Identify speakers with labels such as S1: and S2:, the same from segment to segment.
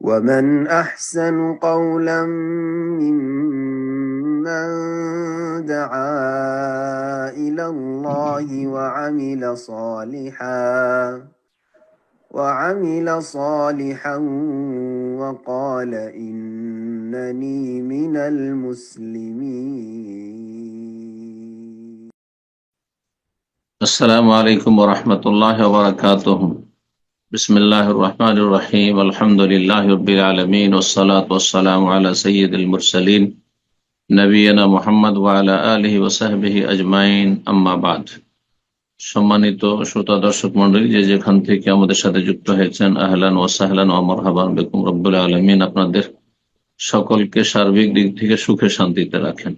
S1: ومن أحسن قولا ممن دعا إلى الله وعمل صالحا وقال إنني من المسلمين.
S2: السلام عليكم ورحمة الله وبركاته. بسم الله الرحمن الرحيم. الحمد لله رب العالمين والصلاة والسلام على سيد المرسلين نبينا محمد وعلى آله وصحبه أجمعين. أما بعد. সম্মানিত শ্রোতা দর্শক মণ্ডলী, যে যেখান থেকে আমাদের সাথে যুক্ত হয়েছেন, আহলান ওয়া সাহলান ওয়া মারহাবান বিকুম। রব্বুল আলামিন আপনাদের সকলকে সার্বিক দিক থেকে সুখে শান্তিতে রাখেন,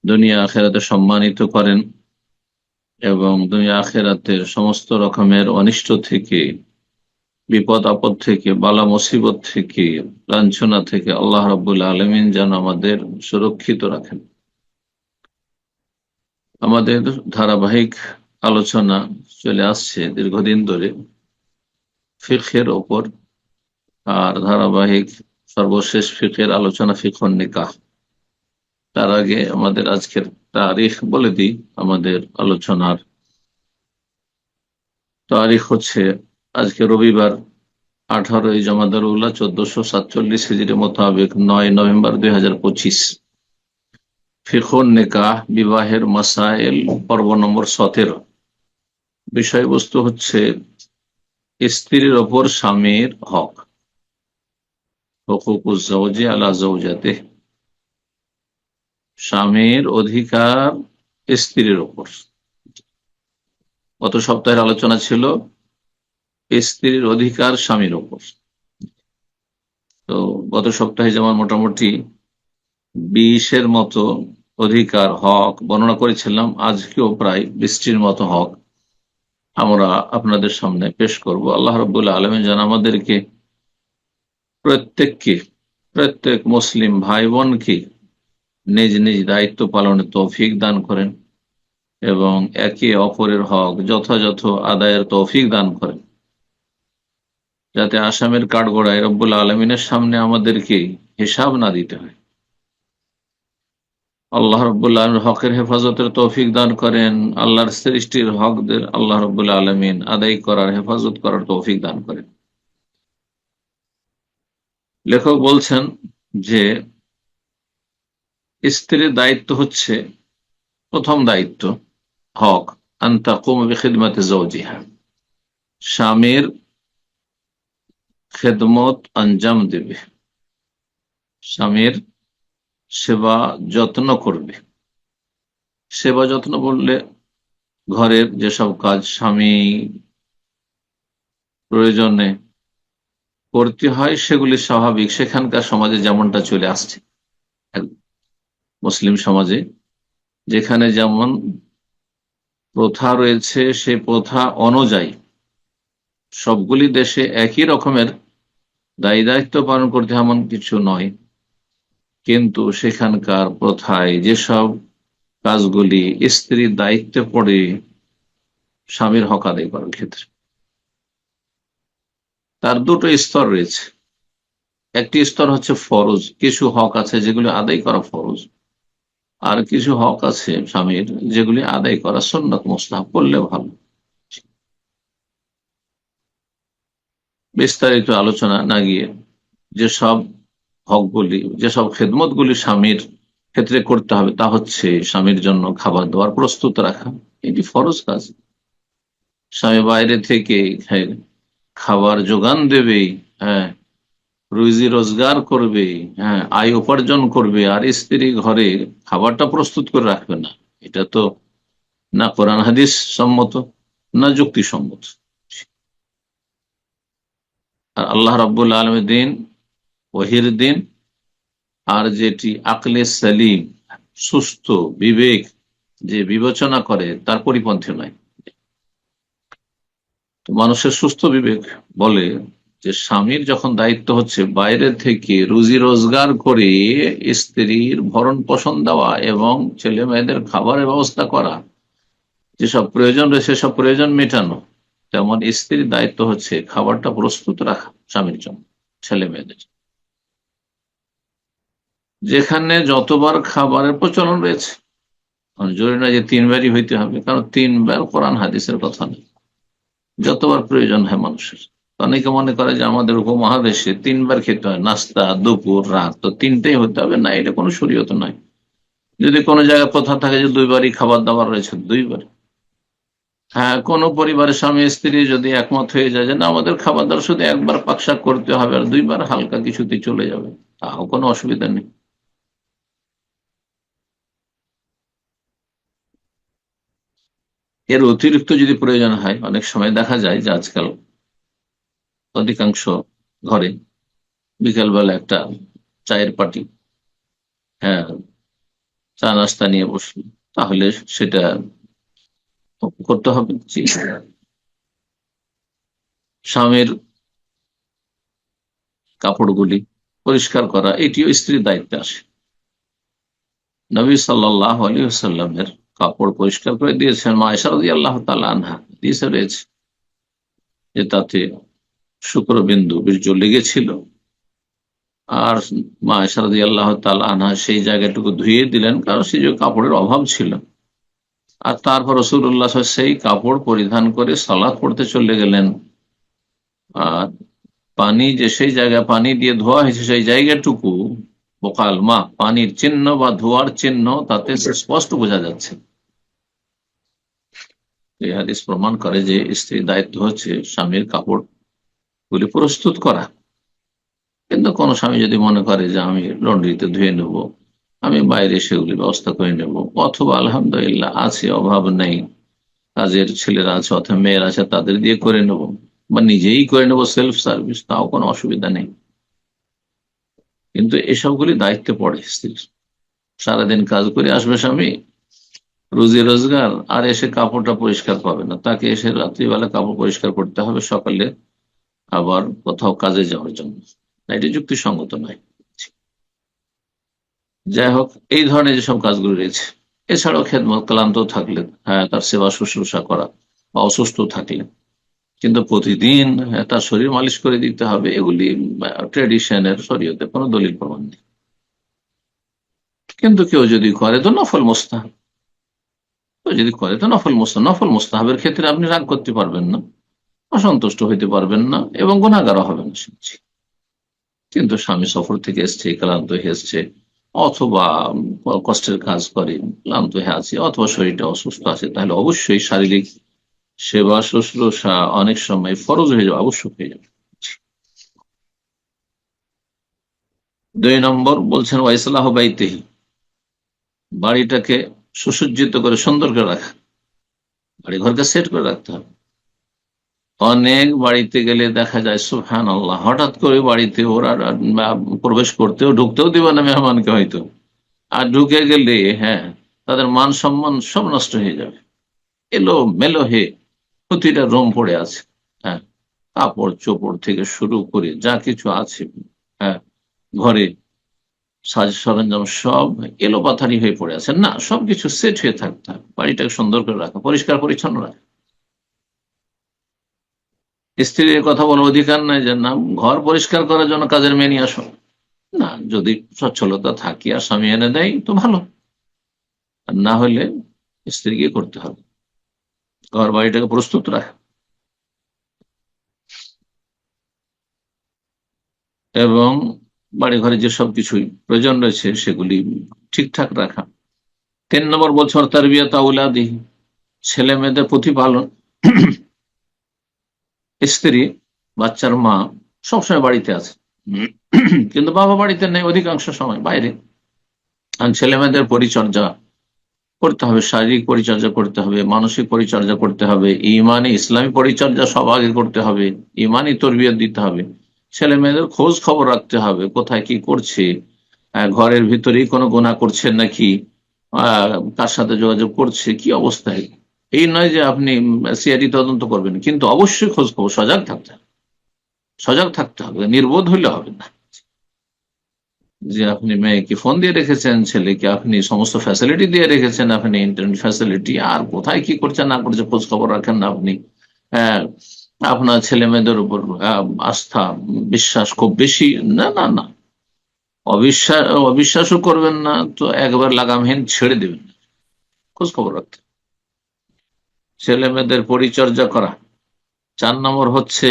S2: দুনিয়া আখিরাতে সম্মানিত করেন এবং দুনিয়া আখিরাতের সমস্ত রকমের অনিষ্ট থেকে, বিপদ আপদ থেকে, বালা মুসিবত থেকে, লাঞ্ছনা থেকে আল্লাহ রাব্বুল আলামিন যেন আমাদের সুরক্ষিত রাখেন। আমাদের ধারাবাহিক আলোচনা চলে আসছে দীর্ঘদিন ধরে ফিকহের ওপর, আর ধারাবাহিক সর্বশেষ ফিকহের আলোচনা ফিকহুন নিকাহ। তার আগে আমাদের আজকের তারিখ বলে দিই। আমাদের আলোচনার তারিখ হচ্ছে আজকে রবিবার 18 জমাদার উল্লাহ 1447 হিজরি মোতাবেক 9 নভেম্বর 2025। ফিকহুন নিকাহ, বিবাহের মাসাইল, পর্ব নম্বর 17। বিষয়বস্তু হচ্ছে স্ত্রীর ওপর স্বামীর হক, হুকুকুজ জাওজি আলা জাওজাতিহি, স্বামীর অধিকার স্ত্রীর ওপর। গত সপ্তাহের আলোচনা ছিল স্ত্রীর অধিকার স্বামীর ওপর। তো গত সপ্তাহে যেমন মোটামুটি 20-এর মতো অধিকার, হক বর্ণনা করেছিলাম, আজকেও প্রায় 20টির মতো হক আমরা আপনাদের সামনে পেশ করব। আল্লাহ রাব্বুল আলামিন যেন আমাদেরকে প্রত্যেক মুসলিম ভাই বোনকে নিজ নিজ দায়িত্ব পালনের তৌফিক দান করেন এবং একে অপরের হক যথাযথ আদায়ের তৌফিক দান করেন, যাতে আসামের কাঠগড়ায় রব্বুল আলামিনের সামনে আমাদেরকে হিসাব না দিতে হয়। আল্লাহ রাব্বুল আলামিন হকের হেফাজতের তৌফিক দান করেন, আল্লাহর সৃষ্টির হকদের আল্লাহ রাব্বুল আলামিন আদায় করার, হেফাজত করার তৌফিক দান করেন। লেখক বলছেন যে স্ত্রীর দায়িত্ব হচ্ছে, প্রথম দায়িত্ব হক, আন তাকুম বিখিদমাতি যাওজিহা, স্বামীর খেদমত আঞ্জাম দেবে, স্বামীর সেবা যত্ন করবে। সেবা যত্ন বললে ঘরের যেসব কাজ স্বামী প্রয়োজনে করতে হয় সেগুলি স্বাভাবিক, সেখানকার সমাজে যেমনটা চলে আসছে, মুসলিম সমাজে যেখানে যেমন প্রথা রয়েছে, সে প্রথা অনুযায়ী সবগুলি দেশে একই রকমের দায়ী দায়িত্ব পালন করতে এমন কিছু নয়, কিন্তু সেখানকার প্রথায় যেসব কাজগুলি স্ত্রীর দায়িত্বে পড়ে স্বামীর হক আদায় করার ক্ষেত্রে, তার দুটো স্তর রয়েছে। একটি স্তর হচ্ছে ফরজ, কিছু হক আছে যেগুলি আদায় করা ফরজ, আর কিছু হক আছে স্বামীর যেগুলি আদায় করা সুন্নাত, মুস্তাহাব, করলে ভালো। বিস্তারিত আলোচনা না গিয়ে যেসব হকগুলি, যেসব খেদমতগুলি স্বামীর ক্ষেত্রে করতে হবে, তা হচ্ছে স্বামীর জন্য খাবার দেওয়ার প্রস্তুত রাখা, এটি ফরজ কাজ। স্বামী বাইরে থেকে খাবার যোগান দেবে, রুজি রোজগার করবে, আয় উপার্জন করবে, আর স্ত্রী ঘরে খাবারটা প্রস্তুত করে রাখবে না, এটা তো না কোরআন হাদিস সম্মত, না যুক্তিসম্মত। আর আল্লাহ রাব্বুল আলামিন দিন ওহির দিন, আর যেটি আকলে সালিম, সুস্থ বিবেক যে বিবেচনা করে, তার পরিপন্থী নয়। তো মানুষের সুস্থ বিবেক বলে যে স্বামীর যখন দায়িত্ব হচ্ছে বাইরে থেকে রুজি রোজগার করে স্ত্রীর ভরণ পোষণ দেওয়া এবং ছেলে মেয়েদের খাবারের ব্যবস্থা করা, যেসব প্রয়োজন রয়েছে সেসব প্রয়োজন মেটানো, তেমন স্ত্রীর দায়িত্ব হচ্ছে খাবারটা প্রস্তুত রাখা স্বামীর জন্য। ছেলে মেয়েদের, যেখানে যতবার খাবারের প্রচলন রয়েছে। জরুরি না যে 3বারই হইতে হবে, কারণ 3বার কোরআন হাদিসের কথা নেই, যতবার প্রয়োজন হয় মানুষের। অনেকে মনে করে যে আমাদের উপমহাদেশে 3বার খেতে হয়, নাস্তা, দুপুর, রাত, তো 3টেই হতে হবে, না, এটা কোনো শরীয়ত নয়। যদি কোনো জায়গায় প্রথা থাকে যে 2বারই খাবার দাবার রয়েছে, 2বার। হ্যাঁ, কোন পরিবারের স্বামী স্ত্রী যদি একমত হয়ে যায় যে না, আমাদের খাবার দাবার শুধু একবার পাকশাক করতে হবে আর 2বার হালকা কিছুতে চলে যাবে, তাও কোনো অসুবিধা নেই। এর অতিরিক্ত যদি প্রয়োজন হয়, অনেক সময় দেখা যায় যে আজকাল অধিকাংশ ঘরে বিকেলবেলা একটা চায়ের পার্টি, হ্যাঁ, চা নাস্তা নিয়ে বসলো, তাহলে সেটা করতে হবে। জি। স্বামীর কাপড়গুলি পরিষ্কার করা, এটিও স্ত্রীর দায়িত্বে আসে। নবী সাল্লাল্লাহু আলাইহি ওয়াসাল্লামের কাপড় পরিষ্কার করে দিয়েছেন মা আয়েশা রাদিয়াল্লাহু তাআলা আনহা, হাদিসে রয়েছে যে তাতে শুক্রবিন্দু বীর্য লেগেছিল। আর মা আয়েশা রাদিয়াল্লাহু তাআলা আনহা সেই জায়গাটুকু ধুয়ে দিলেন, কারণ সেই যে কাপড়ের অভাব ছিল। আর তারপর রাসূলুল্লাহ সেই কাপড় পরিধান করে সালাত পড়তে চলে গেলেন। আর পানি যে সেই জায়গায় পানি দিয়ে ধোয়া হয়েছে, সেই জায়গাটুকু বোকাল মা, পানির চিহ্ন বা ধোয়ার চিহ্ন তাতে স্পষ্ট বোঝা যাচ্ছে। এই হাদিস প্রমাণ করে যে স্ত্রীর দায়িত্ব হচ্ছে স্বামীর কাপড় গুলি প্রস্তুত করা। কিন্তু কোন স্বামী যদি মনে করে যে আমি লন্ড্রিতে ধুয়ে নেব, আমি বাইরে সেগুলি ব্যবস্থা করে নেব, অথবা আলহামদুলিল্লাহ আছে, অভাব নেই, কাজের ছেলেরা আছে অথবা মেয়েরা আছে, তাদের দিয়ে করে নেব, বা নিজেই করে নেব সেলফ সার্ভিস, তাও কোনো অসুবিধা নেই। কিন্তু এসবগুলি দায়িত্বে পড়ে স্ত্রীর। সারাদিন কাজ করে আসবে স্বামী, রুজি রোজগার, আর এসে কাপড়টা পরিষ্কার পাবে না, তাকে এসে রাত্রিবেলা কাপড় পরিষ্কার করতে হবে, সকালে আবার কোথাও কাজে যাওয়ার জন্য। এটি যুক্তিসঙ্গত নয়। যাই হোক, এই ধরনের যেসব কাজগুলো রয়েছে, এছাড়াও খেদমত, ক্লান্ত থাকলে হ্যাঁ তার সেবা শুশ্রূষা করা, বা অসুস্থ থাকলে কিন্তু প্রতিদিন তার শরীর মালিশ করে দিতে হবে, এগুলি ট্রেডিশনের, শরীয়তে কোনো দলিল প্রমাণ নেই। কিন্তু কেউ যদি করে তো নফল মোস্তাহাব, তো যদি করে তো নফল মোস্তাহাব, নফল মোস্তাহাবের ক্ষেত্রে আপনি রাগ করতে পারবেন না, অসন্তুষ্ট হইতে পারবেন না, এবং গুনাহগারও হবেন না, শুনছি। কিন্তু স্বামী সফর থেকে এসছে, ক্লান্ত হয়ে এসছে, অথবা কষ্টের কাজ করে ক্লান্ত হয়ে আছে, অথবা শরীরটা অসুস্থ আছে, তাহলে অবশ্যই শারীরিক সেবা শুশ্রূষা অনেক সময় ফরজ হয়ে যাবে, আবশ্যক হয়ে যাবে। 2 নম্বর বলছেন ওয়াইসলাহ বাইতেহি, বাড়িটাকে সুসজ্জিত করে সুন্দর করে রাখা, বাড়ি ঘরকে সেট করে রাখতে হবে। অনেক বাড়িতে গেলে দেখা যায় সুবহানাল্লাহ, হঠাৎ করে বাড়িতে ওরা প্রবেশ করতেও ঢুকতেও দিবে না মেহমানকে হয়তো, আর ঢুকে গেলে হ্যাঁ তাদের মান সম্মান সব নষ্ট হয়ে যাবে। এলো মেলো হে প্রতিটা রুম পড়ে আছে, হ্যাঁ, কাপড় চোপড় থেকে শুরু করে যা কিছু আছে, হ্যাঁ, ঘরে সাজ সরঞ্জাম সব এলোপাথারি হয়ে পড়ে আছে। না, সবকিছু সেট হয়ে থাকতে হবে, বাড়িটাকে সুন্দর করে রাখা, পরিষ্কার পরিচ্ছন্ন রাখা। স্ত্রীর কথা বলার অধিকার নাই যে না, ঘর পরিষ্কার করার জন্য কাজের মেয়ে নিয়ে আসো। না, যদি সচ্ছলতা থাকে আর স্বামী এনে দেয় তো ভালো, আর না হলে স্ত্রীকে করতে হবে ঘর বাড়িটাকে প্রস্তুত রাখা, এবং বাড়ি ঘরে যে সব কিছুই প্রয়োজন রয়েছে সেগুলি ঠিকঠাক রাখা। 3 নম্বর বলছে তারবিয়াত আওলাদি, ছেলে মেয়েদের প্রতিপালন। স্ত্রী, বাচ্চার মা সবসময় বাড়িতে আছে, কিন্তু বাবা বাড়িতে নেই, অধিকাংশ সময় বাইরে। আর ছেলে মেয়েদের পরিচর্যা করতে হবে, শারীরিক পরিচর্যা করতে হবে, মানসিক পরিচর্যা করতে হবে, ইমানি ইসলামী পরিচর্যা সব আগে করতে হবে, ইমানি তরবিয়ত দিতে হবে, ছেলে মেয়েদের খোঁজ খবর রাখতে হবে, কোথায় কি করছে, ঘরের ভিতরেই কোনো গুনাহ করছে নাকি, কার সাথে যোগাযোগ করছে, কি অবস্থায়। এই নয় যে আপনি সিআইডি তদন্ত করবেন, কিন্তু অবশ্যই খোঁজ খবর, সজাগ থাকতে হবে, সজাগ থাকতে হবে, নির্বোধ হইলে হবে না। যে আপনি মেয়েকে ফোন দিয়ে রেখেছেন, ছেলেকে আপনি সমস্ত ফ্যাসিলিটি দিয়ে রেখেছেন, আপনি ইন্টারনেট ফ্যাসিলিটি, আর কোথায় কি করছে না করছে খোঁজ খবর রাখেন না আপনি। হ্যাঁ, আপনার ছেলে মেয়েদের উপর আস্থা বিশ্বাস খুব বেশি, না না না, অবিশ্বাসও করবেন না, তো একবার লাগামহীন ছেড়ে দেবেন, খোঁজ খবর রাখতে, ছেলে মেয়েদের পরিচর্যা করা। 4 নম্বর হচ্ছে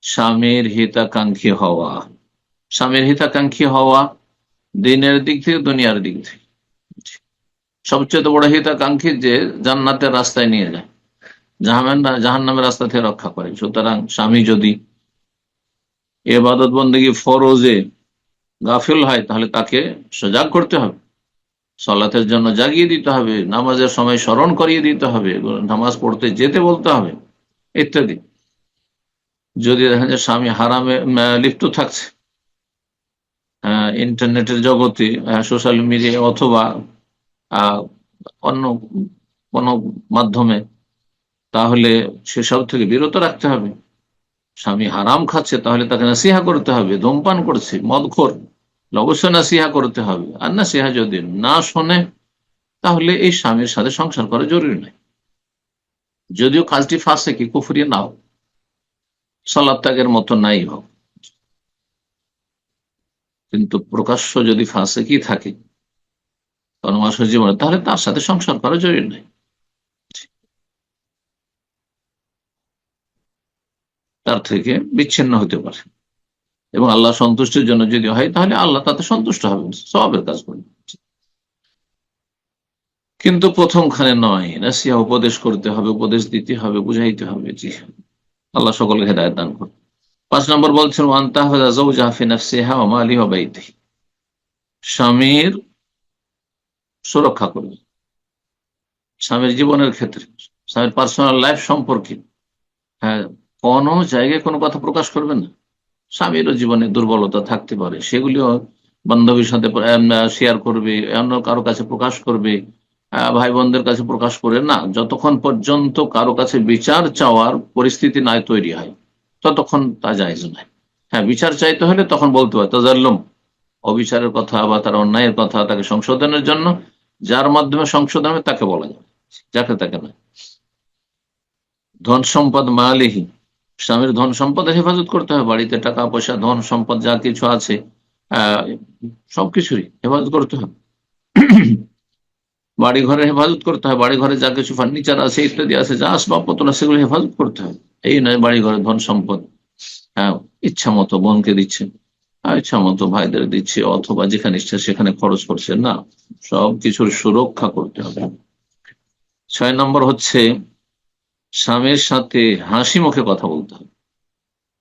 S2: স্বামীর হিতাকাঙ্ক্ষী হওয়া। স্বামীর হিতাকাঙ্ক্ষী হওয়া দিনের দিক থেকে দুনিয়ার দিক থেকে সবচেয়ে বড় হিতাকাঙ্ক্ষী যে জান্নাতের রাস্তায় নিয়ে যায়, জাহান্নামের রাস্তা থেকে রক্ষা করে। সুতরাং স্বামী যদি ইবাদত বন্দেগী ফরজে গাফিল হয় তাহলে তাকে সজাগ করতে হবে, সালাতের জন্য জাগিয়ে দিতে হবে, নামাজের সময় স্মরণ করিয়ে দিতে হবে, নামাজ পড়তে যেতে বলতে হবে ইত্যাদি। যদি দেখেন যে স্বামী হারামে লিপ্ত থাকছে, ইন্টারনেটের জগতে, সোশ্যাল মিডিয়া অথবা অন্য কোনো মাধ্যমে, তাহলে সেসব থেকে বিরত রাখতে হবে। স্বামী হারাম খাচ্ছে তাহলে তাকে নাসিহা করতে হবে, ধূমপান করছে, মদখোর, অবশ্যই নাসিহা করতে হবে। আর নাসিহা যদি না শোনে তাহলে এই স্বামীর সাথে সংসার করা জরুরি নয়, যদিও কাজটি ফাসেকি কুফরি না হোক, সালাত ত্যাগের মতো নাই হোক, কিন্তু প্রকাশ্য যদি ফাসেকি থাকে কর্মশালী জীবনে, তাহলে তার সাথে সংসার করা জরুরি নয়, তার থেকে বিচ্ছিন্ন হতে পারে। এবং আল্লাহ সন্তুষ্টির জন্য যদি হয় তাহলে আল্লাহ তাতে সন্তুষ্ট হবেন, সওয়াবের কাজ করবেন। কিন্তু প্রথমখানে নয়, নাসিহা উপদেশ করতে হবে, উপদেশ দিতে হবে, বুঝাইতে হবে। জি, আল্লাহ সকলকে হেদায়েত দান করুন। 5 নম্বর বলছেন ওয়ান তাহফাযা যাওজাহা ফি নাফসিহা ওয়া মালিহি ওয়া বাইতিহি, স্বামীর সুরক্ষা করবে, স্বামীর জীবনের ক্ষেত্রে, স্বামীর পার্সোনাল লাইফ সম্পর্কে, হ্যাঁ, কোনো জায়গায় কোনো কথা প্রকাশ করবেন না। স্বামীরও জীবনে দুর্বলতা থাকতে পারে, সেগুলিও বান্ধবীর সাথে শেয়ার করবে, অন্য কারো কাছে প্রকাশ করবে, ভাই বোনদের কাছে প্রকাশ করে না, যতক্ষণ পর্যন্ত কারো কাছে বিচার চাওয়ার পরিস্থিতি না তৈরি হয় ততক্ষণ তা জায়েজ নয়। হ্যাঁ, বিচার চাইতে হলে তখন বলতে হয় তাজাল্লুম, অবিচারের কথা বা তার অন্যায়ের কথা, তাকে সংশোধনের জন্য যার মাধ্যমে সংশোধন হবে তাকে বলা যাবে, যাকে তাকে নয়। ধন সম্পদ মালিহি, স্বামীর ধন সম্পদের হেফাজত করতে হবে, বাড়িতে টাকা পয়সা ধন সম্পদ যা কিছু আছে আহ সবকিছুরই হেফাজত করতে হবে। বাড়ি ঘরের হেফাজত করতে হয়, বাড়ি ঘরে যা কিছু ফার্নিচার আছে ইত্যাদি আছে, যা আসবাবপত্র আছে সেগুলো হেফাজত করতে হবে। এই নয় বাড়ি ঘরে ধন সম্পদ হ্যাঁ ইচ্ছা মতো বোনকে দিচ্ছে, ইচ্ছা মতো ভাইদের দিচ্ছে, অথবা যেখানে ইচ্ছা সেখানে খরচ করছে, না, সবকিছুর সুরক্ষা করতে হবে। 6 নম্বর হচ্ছে স্বামীর সাথে হাসি মুখে কথা বলতে হবে,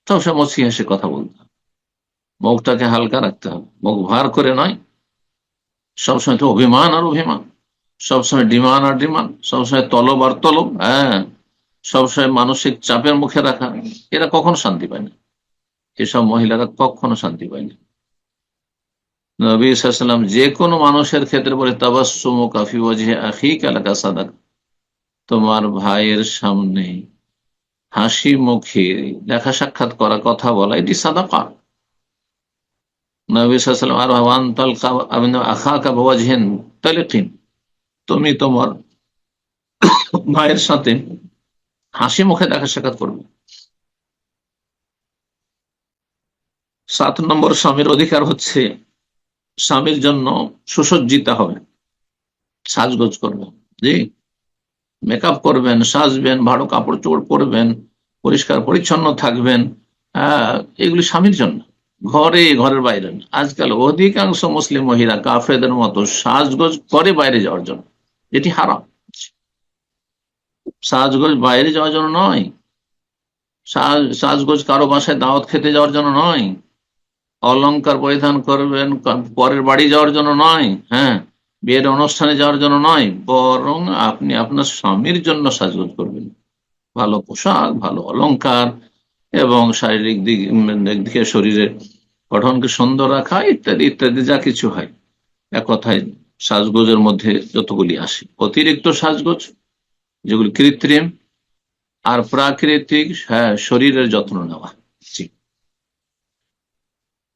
S2: সবসময় মুচকি হেসে কথা বলতে হবে, মুখটাকে হালকা রাখতে হবে, মুখ ভার করে নয়। সবসময় তো অভিমান আর অভিমান, সবসময় ডিমান্ড আর ডিমান্ড, সবসময় তলব আর তলব, হ্যাঁ, সবসময় মানসিক চাপের মুখে রাখা, এরা কখনো শান্তি পায় না, এসব মহিলারা কখনো শান্তি পায় না। নবী সাল্লাল্লাহু আলাইহি ওয়াসাল্লাম যে কোনো মানুষের ক্ষেত্রে বলে তাবাসসুমুকা ফি ওয়াজহি আখিকা লাকা সাদাকা, তোমার ভাইয়ের সামনে হাসি মুখে দেখা সাক্ষাৎ করা, কথা বলা, এটি সাদাকা। নবী সাল্লাল্লাহু আলাইহি ওয়াসাল্লাম আর ওয়ান তালকা আখাকা বিওয়াজহিন তালিকিন, তুমি তোমার ভাইয়ের সাথে হাসি মুখে দেখা সাক্ষাৎ করবে। 7 নম্বর স্বামীর অধিকার হচ্ছে স্বামীর জন্য সুসজ্জিত হবে, সাজগোজ করবেন, জি, মেকআপ করবেন, সাজবেন, ভালো কাপড় চোপড় পরবেন, পরিষ্কার পরিচ্ছন্ন থাকবেন। এগুলি স্বামীর জন্য, ঘরের বাইরে না। আজকাল অধিকাংশ মুসলিম মহিলা কাফেরদের মতো সাজগোজ করে বাইরে যাওয়ার জন্য, এটি হারাম। সাজগোজ বাইরে যাওয়ার জন্য নয়, সাজগোজ কারো বাসায় দাওয়াত খেতে যাওয়ার জন্য নয়, অলংকার পরিধান করবেন পরের বাড়ি যাওয়ার জন্য নয়, হ্যাঁ, বিয়ের অনুষ্ঠানে যাওয়ার জন্য নয়, বরং আপনি আপনার স্বামীর জন্য সাজগোজ করবেন, ভালো পোশাক, ভালো অলংকার, এবং শারীরিক দিক থেকে শরীরের গঠনকে সুন্দর রাখা ইত্যাদি ইত্যাদি যা কিছু হয়। এক কথায় সাজগোজের মধ্যে যতগুলি আসে, অতিরিক্ত সাজগোজ যেগুলি কৃত্রিম, আর প্রাকৃতিক, হ্যাঁ, শরীরের যত্ন নেওয়া। জি।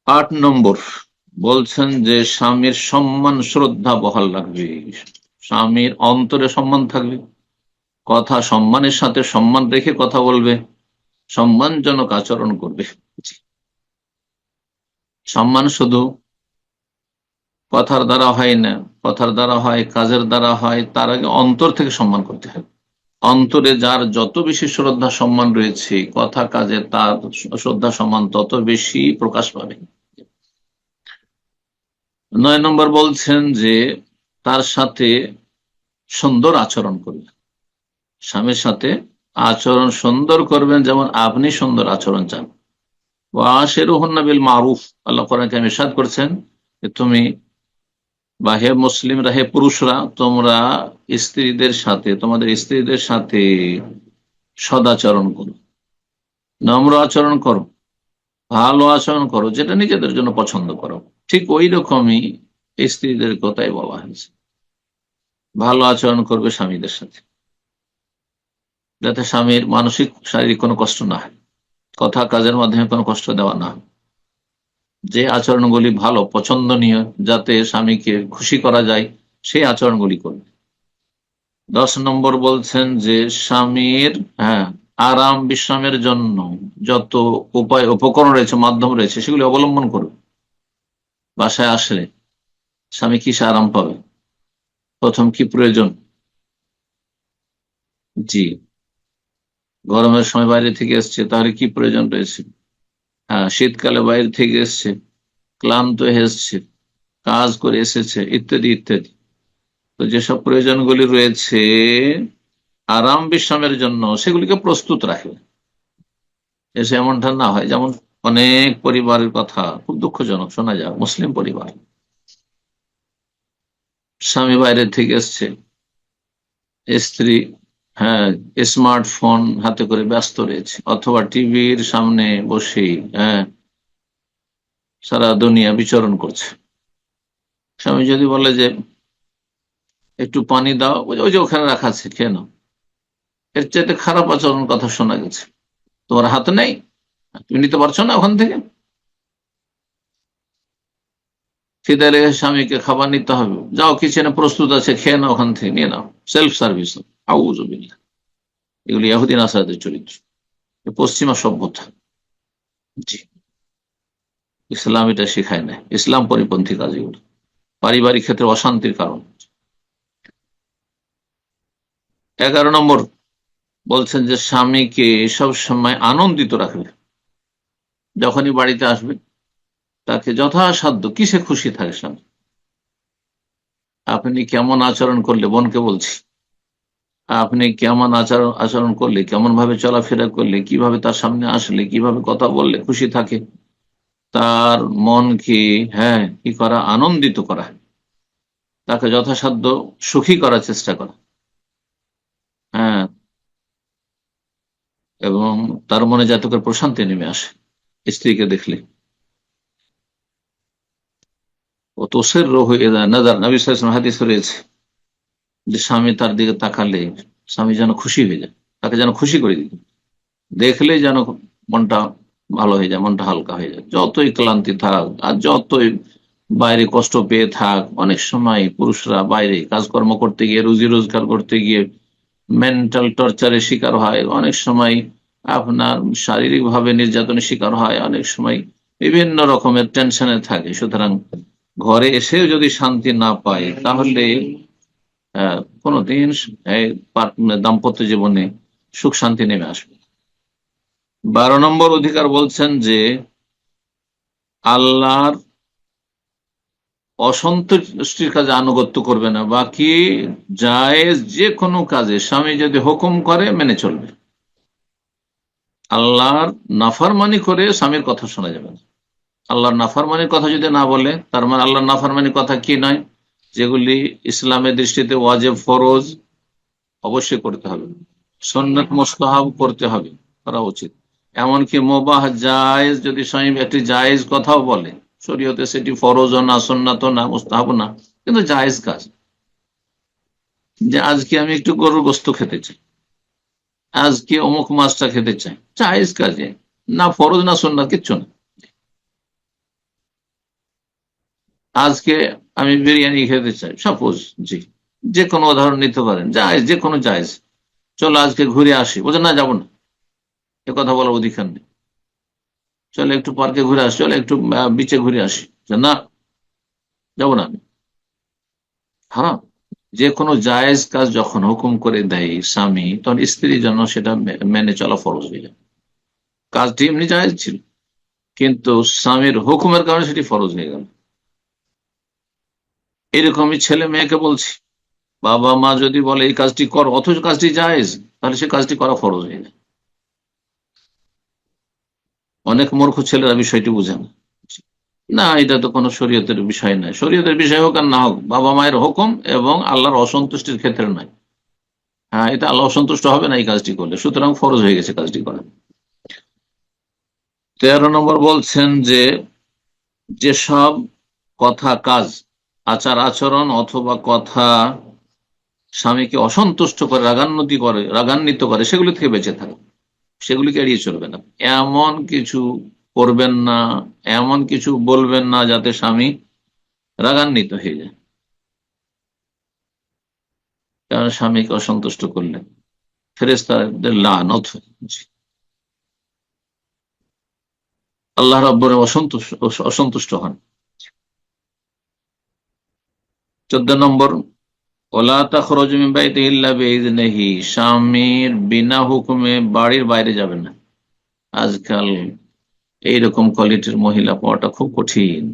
S2: 8 নম্বর বলছেন যে স্বামীর সম্মান শ্রদ্ধা বহাল রাখবে, স্বামীর অন্তরে সম্মান থাকবে, কথা সম্মানের সাথে সম্মান রেখে কথা বলবে, সম্মানজনক আচরণ করবে। সম্মান শুধু কথার দ্বারা হয় না, কথার দ্বারা হয়, কাজের দ্বারা হয়, তার আগে অন্তর থেকে সম্মান করতে হবে। অন্তরে যার যত বেশি শ্রদ্ধা সম্মান রয়েছে, কথা কাজে তার শ্রদ্ধা সম্মান তত বেশি প্রকাশ পাবে। 9 নম্বর বলছেন যে তার সাথে সুন্দর আচরণ করবে। স্বামীর সাথে আচরণ সুন্দর করবেন, যেমন আপনি সুন্দর আচরণ চান। ওয়াশিরুহুন্না বিল মারুফ, আল্লাহ কোরআনে কারিমে ইরশাদ করেছেন যে তুমি বা হে মুসলিমরা, হে পুরুষরা, তোমরা স্ত্রীদের সাথে, তোমাদের স্ত্রীদের সাথে সদাচরণ করো, নম্র আচরণ করো, ভালো আচরণ করো, যেটা নিজেদের জন্য পছন্দ করো। ঠিক ওই রকমই স্ত্রীদের কথাই বলা হয়েছে, ভালো আচরণ করবে স্বামীদের সাথে, যাতে স্বামীর মানসিক শারীরিক কোনো কষ্ট না হয়, কথা কাজের মাধ্যমে কোনো কষ্ট দেওয়া না হয়। যে আচরণগুলি ভালো, পছন্দনীয়, যাতে স্বামীকে খুশি করা যায়, সেই আচরণগুলি করবে। 10 নম্বর বলছেন যে স্বামীর আরাম বিশ্রামের জন্য যত উপায় উপকরণ রয়েছে, মাধ্যম রয়েছে, সেগুলি অবলম্বন করবে। বাসায় আসলে স্বামী কিসে আরাম পাবে, প্রথম কি প্রয়োজন? জি, গরমের সময় বাইরে থেকে এসছে, তাহলে কি প্রয়োজন রয়েছে? শীতকালে বাইরে থেকে এসছে, ক্লান্ত হয়ে এসছে, কাজ করে এসেছে, ইত্যাদি ইত্যাদি। তো যেসব প্রয়োজনগুলি রয়েছে আরাম বিশ্রামের জন্য, সেগুলিকে প্রস্তুত রাখবে। এসে এমনটা না হয়, যেমন অনেক পরিবারের কথা খুব দুঃখজনক শোনা যায়, মুসলিম পরিবার, স্বামী বাইরে থেকে এসছে, স্ত্রী স্মার্টফোন হাতে করে ব্যস্ত রয়েছে, অথবা টিভির সামনে বসে সারা দুনিয়া বিচরণ করছে। স্বামী যদি বলে যে একটু পানি দাও, ওই যে ওখানে রাখা আছে, খেয়ে নাও, এর চাইতে খারাপ আচরণ কথা শোনা গেছে। তোমার হাতে নেই, তুমি নিতে পারছো না ওখান থেকে? খিদে লেগে স্বামীকে খাবার নিতে হবে, যাও কিচেনে প্রস্তুত আছে, খেয়ে নাও, ওখান থেকে নিয়ে নাও, সেলফ সার্ভিস। আউযুবিল্লাহ, এগুলি ইহুদি নাসারাদের চরিত্র, পশ্চিমা সভ্যতা। জি, ইসলাম এটা শেখায় না, ইসলাম পরিপন্থী কাজ এগুলো, পারিবারিক ক্ষেত্রে অশান্তির কারণ। 11 নম্বর বলছেন যে স্বামীকে সব সময় আনন্দিত রাখবে। যখনই বাড়িতে আসবে তাকে যথাসাধ্য কিসে খুশি থাকে স্বামী, আপনি কেমন আচরণ করলে, বোনকে বলছি, আপনি কেমন আচরণ আচরণ করলে, কেমন ভাবে চলাফেরা করলে, কিভাবে তার সামনে আসলে, কিভাবে কথা বললে খুশি থাকে, তার মনকে কি করা, আনন্দিত করা, তাকে যথাসাধ্য সুখী করার চেষ্টা করা। হ্যাঁ, এবং তার মনে যাতে করে প্রশান্তি নেমে আসে স্ত্রীকে দেখলে। ও তোষের রোহ নাজার, নবী সাল্লাল্লাহু আলাইহি ওয়াসাল্লাম হাদিস রয়েছে যে স্বামী তার দিকে তাকালে স্বামী যেন খুশি হয়ে যায়, তাকে যেন খুশি করে দিত, দেখলেই যেন মনটা ভালো হয়ে যায়, মনটা হালকা হয়ে যায়। যতই ক্লান্তি থাক আর যতই বাইরে কষ্ট পেয়ে থাক, অনেক সময় পুরুষরা বাইরে কাজকর্ম করতে গিয়ে, রুজি রোজগার করতে গিয়ে মেন্টাল টর্চারের শিকার হয়, অনেক সময় আপনার শারীরিক ভাবে নির্যাতনের শিকার হয়, অনেক সময় বিভিন্ন রকমের টেনশনে থাকে। সুতরাং ঘরে এসেও যদি শান্তি না পায়, তাহলে কোনোদিন দাম্পত্য জীবনে সুখ শান্তি নেমে আসবে। 12 নম্বর অধিকার বলছেন যে আল্লাহর অসন্তুষ্টির কাজে আনুগত্য করবে না, বাকি জায়েজ যে কোনো কাজে স্বামী যদি হুকুম করে মেনে চলবে। আল্লাহর নাফরমানি করে স্বামীর কথা শোনা যাবে না। আল্লাহর নাফরমানির কথা যদি না বলে, তার মানে আল্লাহর নাফরমানির কথা কি নয়, যেগুলি ইসলামের দৃষ্টিতে ওয়াজিব ফরজ অবশ্যই করতে হবে, সুন্নাত মুস্তাহাব করতে হবে, করা উচিত। এমনকি মুবাহ জায়েজ যদি স্বামী একটি জায়েজ কথাও বলে, শরীয়তে সেটি ফরজও না, সুন্নাতও না, মুস্তাহাবও না, কিন্তু জায়েজ কাজ, যে আজকে আমি একটু গরুর গোস্ত খেতে চাই, আজকে অমুক মাছটা খেতে চাই, জায়েজ কাজে, না ফরজ না সুন্নাত, কিচ্ছু না। আজকে আমি বিরিয়ানি খেতে চাই, সাপোজ, জি, যে কোনো উদাহরণ নিতে পারেন, জায়েজ, যে কোনো জায়েজ। চলো আজকে ঘুরে আসি, বলছে না যাবো না, এ কথা বলার অধিকার নেই। চলে একটু পার্কে ঘুরে আসি, চলে একটু বিচে ঘুরে আসি, না যাবো না আমি। হ্যাঁ, যে কোনো জায়েজ কাজ যখন হুকুম করে দেয় স্বামী, তখন স্ত্রীর জন্য সেটা মেনে চলা ফরজ হয়ে যায়। কাজটি এমনি জায়েজ ছিল, কিন্তু স্বামীর হুকুমের কারণে সেটি ফরজ হয়ে গেল। এরকমই ছেলে মেয়েকে বলছি, বাবা মা যদি বলে এই কাজটি করো, অথচ কাজটি জায়েজ, তাহলে সে কাজটি করা ফরজ হয়ে যায়। অনেক মূর্খ ছেলেরা বিষয়টি বুঝে না। না, এটা তো কোনো শরীয়তের বিষয় নয়, শরীয়তের বিষয় হোক আর না হোক, বাবা মায়ের হুকুম এবং আল্লাহর অসন্তুষ্টির ক্ষেত্রে নয়। হ্যাঁ, এটা আল্লাহ অসন্তুষ্ট হবে না এই কাজটি করলে, সুতরাং ফরজ হয়ে গেছে কাজটি করা। 13 নম্বর বলছেন যে যেসব কথা, কাজ, আচার আচরণ অথবা কথা স্বামীকে অসন্তুষ্ট করে, রাগান্বিত করে, সেগুলি থেকে বেঁচে থাকে, সেগুলিকে এড়িয়ে চলবে না। এমন কিছু করবেন না, এমন কিছু বলবেন না যাতে স্বামী রাগান্বিত হয়ে যায়। কারণ স্বামীকে অসন্তুষ্ট করলেন ফেরেশতাদের লানত, আল্লাহ রাব্বুর অসন্তুষ্ট হন। 14 নম্বর, ওলা তাখরুজু মিন বাইতিহি ইল্লা বিইযনিহি, স্বামীর বিনা হুকুমে বাড়ির বাইরে যাবেন না। আজকাল এইরকম কোয়ালিটির মহিলা পাওয়াটা খুব কঠিন।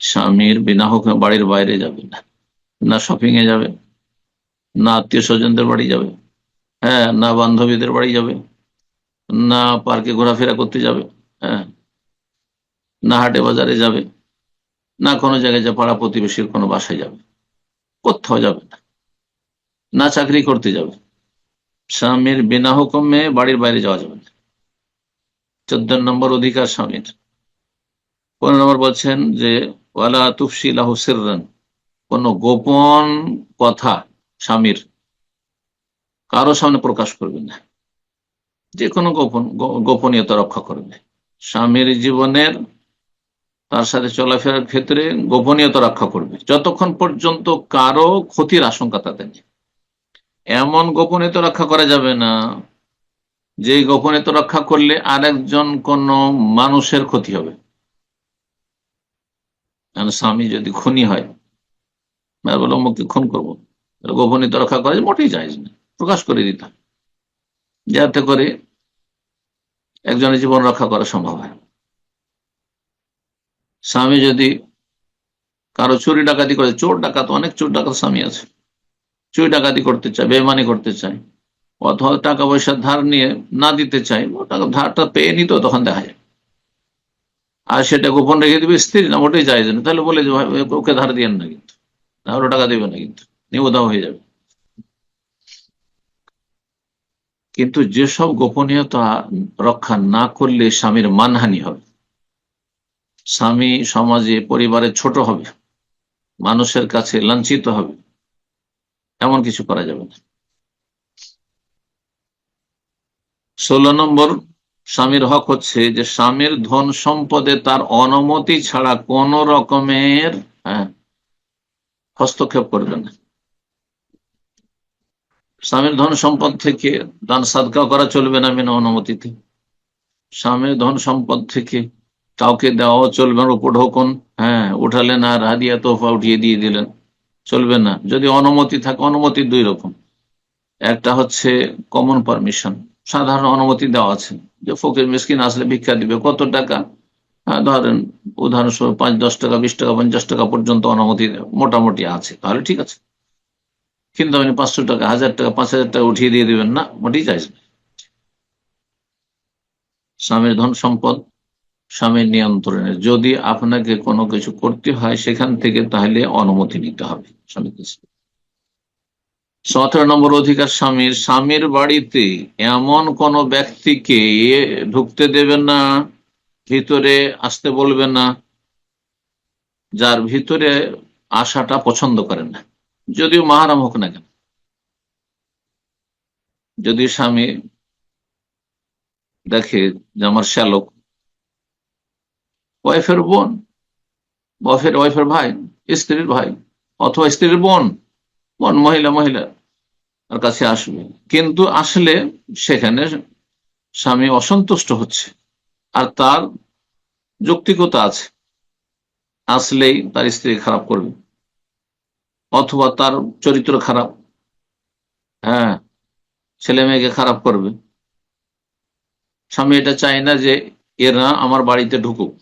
S2: স্বামীর বিনা হুকুমে বাড়ির বাইরে যাবে না, না শপিং এ যাবে, না আত্মীয় স্বজনদের বাড়ি যাবে, হ্যাঁ, না বান্ধবীদের বাড়ি যাবে, না পার্কে ঘোরাফেরা করতে যাবে, হ্যাঁ, না হাটে বাজারে যাবে, না কোনো জায়গায় যা পাড়া প্রতিবেশীর কোনো বাসায় যাবে, কোথাও যাবে না, না চাকরি করতে যাবে। স্বামীর বিনা হুকুমে বাড়ির বাইরে যাওয়া যাবে না। 14 নম্বর অধিকার স্বামীর। 15 নম্বর বলছেন যে ওয়ালা তুফসি লাহু সিররান, কোন গোপন কথা স্বামীর কারো সামনে প্রকাশ করবে না। যে কোনো গোপনীয়তা রক্ষা করবে। স্বামীর জীবনের, তার সাথে চলাফেরার ক্ষেত্রে গোপনীয়তা রক্ষা করবে যতক্ষণ পর্যন্ত কারো ক্ষতির আশঙ্কা তাতে নেই। এমন গোপনীয়তা রক্ষা করা যাবে না যে গোপনীয়তা রক্ষা করলে আরেকজন কোন মানুষের ক্ষতি হবে। স্বামী যদি খুনি হয়, বলো অমুককে খুন করবো, গোপনীয়তা রক্ষা করা মোটেই যায় না, প্রকাশ করে দিতাম, যাতে করে একজনের জীবন রক্ষা করা সম্ভব হয়। স্বামী যদি কারো চুরি ডাকাতি করে, চোর ডাকাত, অনেক চোর ডাকাত স্বামী আছে, চুরি ডাকাতি করতে চায়, বেইমানি করতে চায়, অথবা টাকা পয়সা ধার নিয়ে না দিতে চায়, টাকা ধারটা পেয়ে নিত, তখন দেখা যায়। আর সেটা গোপন রেখে দিবে স্ত্রী, না ওটাই যায় না, তাহলে বলে যে ওকে ধার দিয়েন না, কিন্তু তাহলে টাকা দেবে না, কিন্তু নিবদাও হয়ে যাবে। কিন্তু যেসব গোপনীয়তা রক্ষা না করলে স্বামীর মানহানি হবে, স্বামী সমাজে পরিবারে ছোট হবে, মানুষের কাছে লাঞ্ছিত হবে, এমন কিছু করা যাবে না। 16 নম্বর, স্বামীর হক হচ্ছে যে স্বামীর ধন সম্পদে তার অনুমতি ছাড়া কোন রকমের হস্তক্ষেপ করবে না। স্বামীর ধন সম্পদ থেকে দান সাদকা করা চলবে না বিনা অনুমতিতে। স্বামীর ধন সম্পদ থেকে কাউকে দেওয়াও চলবে না, উপঢৌকন, উঠালেন আর হাদিয়া তোফা উঠিয়ে দিয়ে দিলেন, চলবে না। যদি অনুমতি থাকে, অনুমতি দুই রকম, একটা হচ্ছে কমন পারমিশন, সাধারণ অনুমতি দেওয়া আছে যে ফকির মিসকিন আসলে ভিক্ষা দিবে, কত টাকা, ধরেন উদাহরণস্বরূপ 5-10 টাকা, 20 টাকা, 50 টাকা পর্যন্ত অনুমতি মোটামুটি আছে, তাহলে ঠিক আছে। কিন্তু আপনি 500 টাকা, 1000 টাকা, 5000 টাকা উঠিয়ে দিয়ে দিবেন না, মোটেই চাইছেন। স্বামীর ধন সম্পদ স্বামীর নিয়ন্ত্রণে, যদি আপনাকে কোনো কিছু করতে হয় সেখান থেকে, তাহলে অনুমতি নিতে হবে স্বামীর কাছে। 17 নম্বর অধিকার স্বামীর, স্বামীর বাড়িতে এমন কোন ব্যক্তিকে ঢুকতে দেবেন না, ভিতরে আসতে বলবেন না, যার ভিতরে আসাটা পছন্দ করেন না, যদিও মাহারাম হোক না কেন। যদি স্বামী দেখে যে আমার শ্যালক, ওয়াইফের বোন, ওয়াইফের ভাই, স্ত্রীর ভাই, অথবা স্ত্রীর বোন, মহিলা আর কাছে আসবে, কিন্তু আসলে সেখানে স্বামী অসন্তুষ্ট হচ্ছে, আর তার যৌক্তিকতা আছে, আসলেই তার স্ত্রী খারাপ করবে অথবা তার চরিত্র খারাপ, হ্যাঁ, ছেলে মেয়েকে খারাপ করবে। স্বামী এটা চায় না যে এরা আমার বাড়িতে ঢুকুক,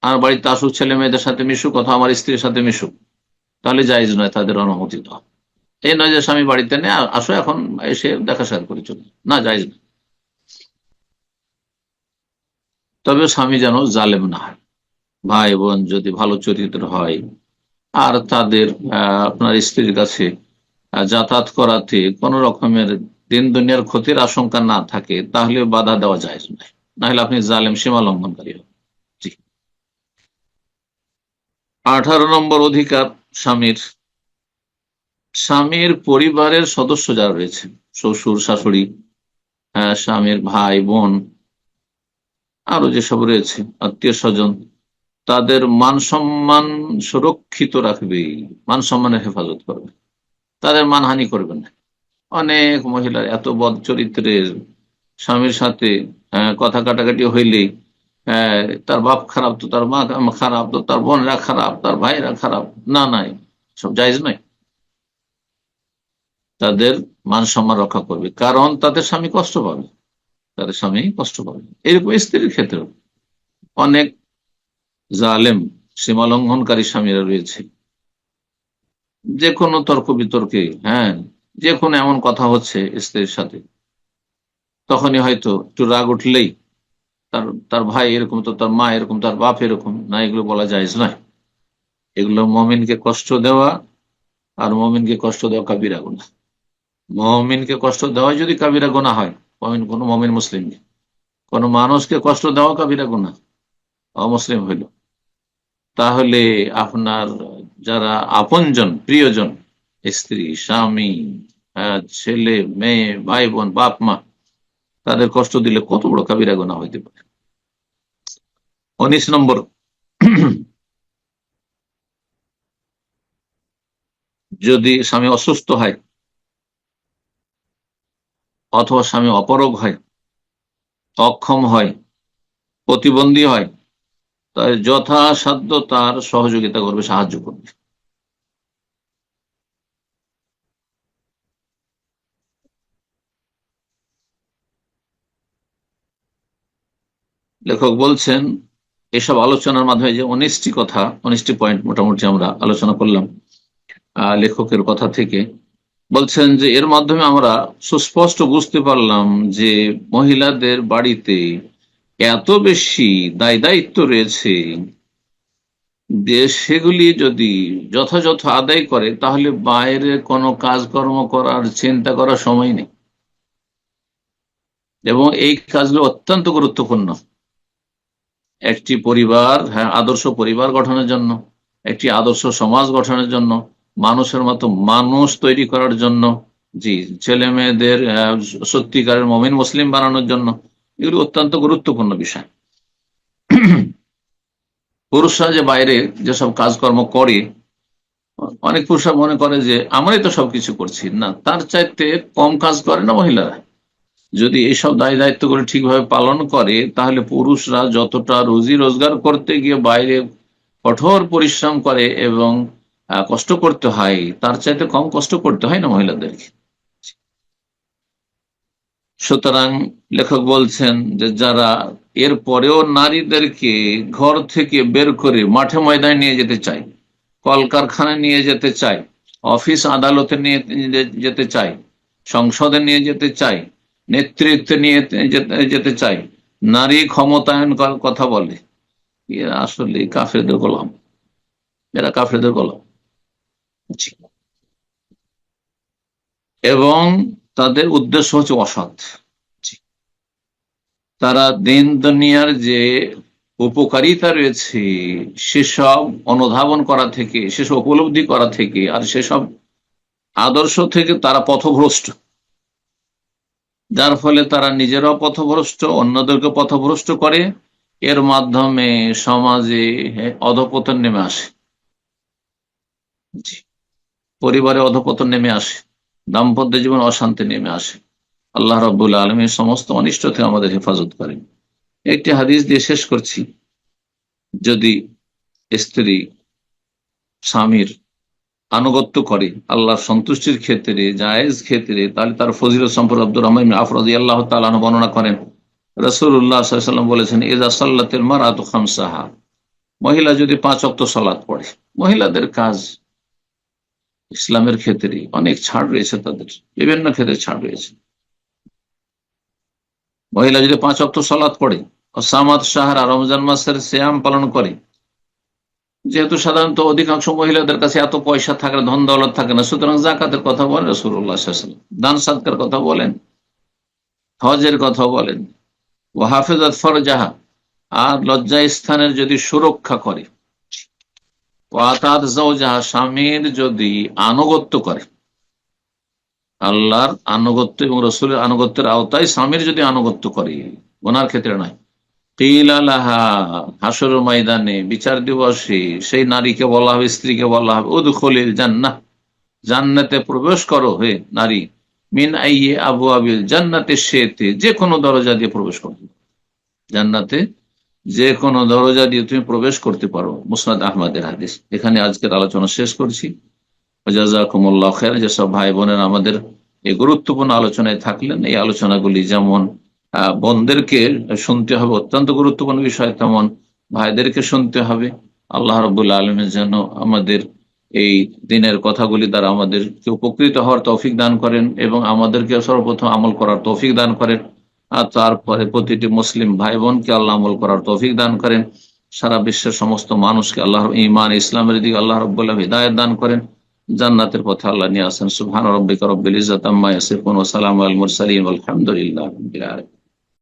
S2: আমার বাড়িতে আসুক, ছেলে মেয়েদের সাথে মিশুক অথবা আমার স্ত্রীর সাথে মিশুক, তাহলে জায়েজ নয়, তাদের অনুমতি দেওয়া। এই নয় যে স্বামী বাড়িতে নেই, আসো এখন এসে দেখা সাক্ষাৎ করে চলে, না, জায়েজ না। তবে স্বামী যেন জালেম না হয়। ভাই বোন যদি ভালো চরিত্র হয় আর তাদের আপনার স্ত্রীর কাছে যাতায়াত করাতে কোন রকমের দিন দুনিয়ার ক্ষতির আশঙ্কা না থাকে, তাহলে বাধা দেওয়া যায় না, না হলে আপনি জালেম, সীমা লঙ্ঘনকারী হবেন। জি। 18 নম্বর অধিকার স্বামীর, স্বামীর পরিবারের সদস্য যারা রয়েছে, শ্বশুর শাশুড়ি, স্বামীর ভাই বোন, আরো যেসব রয়েছে আত্মীয় স্বজন, তাদের মান সম্মান সুরক্ষিত রাখবে, মান সম্মানের হেফাজত করবে, তাদের মানহানি করবে না। অনেক মহিলা এত বদ চরিত্রের, স্বামীর সাথে কথা কাটাকাটি হইলেই তার বাপ খারাপ, তো তার মা খারাপ, তো তার বোনরা খারাপ, তার ভাইরা খারাপ, না নাই, সব জায়েজ নয়। তাদের মান সম্মান রক্ষা করবে, কারণ তাদের স্বামী কষ্ট পাবে, তাদের স্বামী কষ্ট পাবে। এরকম স্ত্রীর ক্ষেত্রে অনেক জালেম, সীমা লঙ্ঘনকারী স্বামীরা রয়েছে। যে কোনো তর্ক বিতর্কে, হ্যাঁ, যে কোনো এমন কথা হচ্ছে স্ত্রীর সাথে, তখনই হয়তো একটু রাগ উঠলেই তার তার ভাই এরকম, তো তার মা এরকম, তার বাপ এরকম, না, এগুলো বলা জায়েজ নয়। এগুলো মমিনকে কষ্ট দেওয়া, আর মমিনকে কষ্ট দেওয়া কাবিরা গুনাহ। মমিনকে কষ্ট দেওয়া যদি কাবিরা গুনাহ হয়, কোন মমিন মুসলিমকে, কোন মানুষকে কষ্ট দেওয়া কাবিরা গুনাহ, অমুসলিম হইল, তাহলে আপনার যারা আপনজন, প্রিয়জন, স্ত্রী, স্বামী, ছেলে মেয়ে, ভাই বোন, বাপ মা, তাদের কষ্ট দিলে কত বড় কাবিরা গুনাহ হইতে পারে। 19 নম্বর, যদি স্বামী অসুস্থ হয় অথবা স্বামী অপরগ হয়, অক্ষম হয়, প্রতিবন্ধী হয়, তাই যথাসাধ্য তার সহযোগিতা করবে, সাহায্য করবে। লেখক বলছেন, এসব আলোচনার মাধ্যমে যে 19টি কথা, 19টি পয়েন্ট মোটামুটি আমরা আলোচনা করলাম লেখকের কথা থেকে, বলছেন যে এর মাধ্যমে আমরা সুস্পষ্ট বুঝতে পারলাম যে মহিলাদের বাড়িতে এত বেশি দায় দায়িত্ব রয়েছে যে সেগুলি যদি যথাযথ আদায় করে, তাহলে বাইরে কোনো কাজকর্ম করার চিন্তা করার সময় নেই। এবং এই কাজগুলো অত্যন্ত গুরুত্বপূর্ণ একটি পরিবার, হ্যাঁ, আদর্শ পরিবার গঠনের জন্য, একটি আদর্শ সমাজ গঠনের জন্য, মানুষের মতো মানুষ তৈরি করার জন্য, জি, ছেলে মেয়েদের সত্যিকারের মমিন মুসলিম বানানোর জন্য, এগুলি অত্যন্ত গুরুত্বপূর্ণ বিষয়। পুরুষরা যে বাইরে যেসব কাজকর্ম করে, অনেক পুরুষরা মনে করে যে আমরাই তো সবকিছু করছি, না, তার চাইতে কম কাজ করে না মহিলারা। যদি এইসব দায় দায়িত্বগুলো ঠিকভাবে পালন করে, তাহলে পুরুষরা যতটা রুজি রোজগার করতে গিয়ে বাইরে কঠোর পরিশ্রম করে এবং কষ্ট করতে হয়, তার চাইতে কম কষ্ট করতে হয় না মহিলাদেরকে। সুতরাং লেখক বলছেন যে যারা এর পরেও নারীদেরকে ঘর থেকে বের করে মাঠে ময়দানে নিয়ে যেতে চায়, কলকারখানায় নিয়ে যেতে চায়, অফিস আদালতে নিয়ে যেতে চায়, সংসদে নিয়ে যেতে চায়, নেতৃত্বে নিয়ে যেতে চায়, নারী ক্ষমতায়ন কথা বলে, এরা আসলে কাফেরদের গোলাম, এরা কাফেরদের গোলাম। এবং তাদের উদ্দেশ্য হচ্ছে অসৎ। তারা দিন দুনিয়ার যে উপকারিতা রয়েছে সেসব অনুধাবন করা থেকে, সেসব উপলব্ধি করা থেকে, আর সেসব আদর্শ থেকে তারা পথভ্রষ্ট, যার ফলে তারা নিজেরাও পথভ্রষ্ট, অন্যদেরকে পথভ্রষ্ট করে। এর মাধ্যমে সমাজে অধঃপতন নেমে আসে, পরিবারে অধঃপতন নেমে আসে, দাম্পত্য জীবন অশান্তি নেমে আসে, আল্লাহ রাব্বুল আলামিন সমস্ত অনিষ্ট থেকে আমাদের হেফাজত করেন। একটি হাদিস দিয়ে শেষ করছি। যদি স্ত্রী স্বামীর আনুগত্য করে আল্লাহর সন্তুষ্টির ক্ষেত্রে, জায়েজ ক্ষেত্রে, তাহলে তার ফজিলত সম্পর্কে আব্দুর রহমান ইবনে আওফ রাদিয়াল্লাহু তাআলা আনহু বর্ণনা করেন, রাসূলুল্লাহ সাল্লাল্লাহু আলাইহি ওয়াসাল্লাম বলেছেন, ইযা সাল্লাতিল মারআতু খামসাহা, মহিলা যদি 5 ওয়াক্ত সালাত পড়ে। মহিলাদের কাজ ইসলামের ক্ষেত্রে অনেক ছাড় রয়েছে, তাদের বিভিন্ন ক্ষেত্রে ছাড় রয়েছে। মহিলা যদি 5 ওয়াক্ত সালাত পড়ে, সামাত শাহরা, রমজান মাসের সিয়াম পালন করে, যেহেতু সাধারণত অধিকাংশ মহিলাদের কাছে এত পয়সা থাকে, ধন দৌলত থাকে না, সুতরাং জাকাতের কথা বলেন রাসূলুল্লাহ সাল্লাল্লাহু আলাইহি ওয়াসাল্লাম, দান সাদকার কথা বলেন, হজের কথা বলেন, ওয়া হাফিজাত ফারজাহা, আর লজ্জা স্থানের যদি সুরক্ষা করে, ওয়া আতাত যাওজাহা, স্বামীর যদি আনুগত্য করে, আল্লাহর আনুগত্য এবং রাসূলের আনুগত্যের আওতায় স্বামীর যদি আনুগত্য করে, গুনার ক্ষেত্রে নয়। কিলা লাহা, হাসরের ময়দানে বিচার দিবসে সেই নারীকে বলা হবে, স্ত্রীকে বলা হবে, উদখুলিল জান্নাহ, জান্নাতে প্রবেশ করো হে নারী, মিন আইয়ি আবওয়াবিল জান্নাতে, সেতে যে কোনো দরজা দিয়ে প্রবেশ করো, জান্নাতে যে কোনো দরজা দিয়ে তুমি প্রবেশ করতে পারো। মুসনাদ আহমদের হাদিস। এখানে আজকের আলোচনা শেষ করছি। জাযাকুমুল্লাহু খাইরান। যেসব ভাই বোনেরা আমাদের এই গুরুত্বপূর্ণ আলোচনায় থাকলেন, এই আলোচনাগুলি যেমন বোনদেরকে শুনতে হবে, অত্যন্ত গুরুত্বপূর্ণ বিষয়, তেমন ভাইদেরকে শুনতে হবে। আল্লাহ রাব্বুল আলামিন যেন আমাদের এই দিনের কথাগুলি দ্বারা আমাদেরকে উপকৃত হওয়ার তৌফিক দান করেন এবং আমাদেরকে সর্বপ্রথম আমল করার তৌফিক দান করেন, আর তারপরে প্রতিটি মুসলিম ভাই বোনকে আল্লাহ আমল করার তৌফিক দান করেন। সারা বিশ্বের সমস্ত মানুষকে আল্লাহর ঈমান ইসলামের দিকে আল্লাহ রাব্বুল আলামিন হিদায়াত দান করেন, জান্নাতের পথে আল্লাহ নিয়ে আসেন। সুবহান রাব্বিকা রাব্বিল ইজ্জাতি আম্মা ইয়াসিফুন ওয়া সালামুন আলাল মুরসালিন ওয়ালহামদুলিল্লাহি রাব্বিল আলামিন।